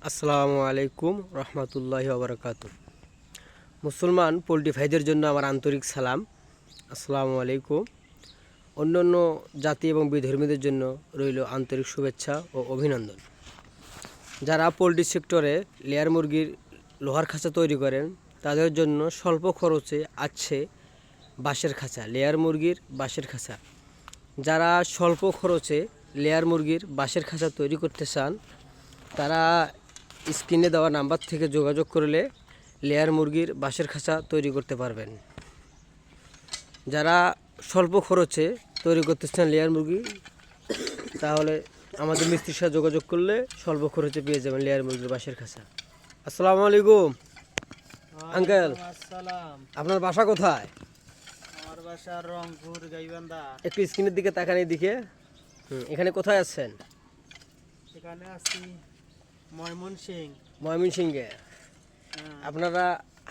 আসসালামু আলাইকুম রহমতুল্লাহি ওবরাকাতু। মুসলমান পোলট্রি ভাইদের জন্য আমার আন্তরিক সালাম। আসসালামু আলাইকুম। অন্যান্য জাতি এবং বিধর্মীদের জন্য রইল আন্তরিক শুভেচ্ছা ও অভিনন্দন। যারা পোলট্রি সেক্টরে লেয়ার মুরগির লোহার খাঁচা তৈরি করেন তাদের জন্য স্বল্প খরচে আছে বাঁশের খাঁচা, লেয়ার মুরগির বাঁশের খাঁচা। যারা স্বল্প খরচে লেয়ার মুরগির বাঁশের খাঁচা তৈরি করতে চান তারা স্ক্রিনে দেওয়া নাম্বার থেকে যোগাযোগ করলে লেয়ার মুরগির বাঁশের খাঁচা তৈরি করতে পারবেন। যারা স্বল্প খরচে তৈরি করতে চান লেয়ার মুরগি, তাহলে আমাদের মিস্ত্রির সাথে যোগাযোগ করলে স্বল্প খরচে পেয়ে যাবেন লেয়ার মুরগির বাঁশের খাঁচা। আসসালামু আলাইকুম আঙ্কেল, আপনার বাসা কোথায়? আমার বাসা রংপুর গাইবান্ধা। একটু স্ক্রিনের দিকে তাকান, দিকে। এখানে কোথায় আছেন? এখানে আছি ময়মনসিংহ। ময়মনসিংহে। আপনারা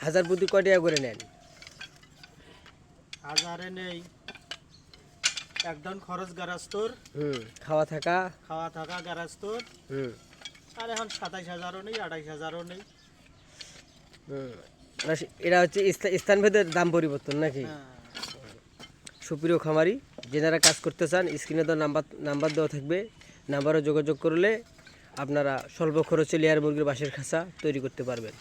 হাজার প্রতি কয় টাকা করে নেন? হাজারে নেই, একদম খরচ গারাস্তর, খাওয়া থাকা গারাস্তর। আর এখন 27,000ও নেই, 28,000ও নেই। এটা হচ্ছে স্থানভেদের দাম পরিবর্তন নাকি? সুপ্রিয় খামারি, যেনারা কাজ করতে চান স্ক্রিনে তো নাম্বার দেওয়া থাকবে, নাম্বারে যোগাযোগ করলে আপনারা স্বল্প খরচে লেয়ার মুরগির বাঁশের খাঁচা তৈরি করতে পারবেন।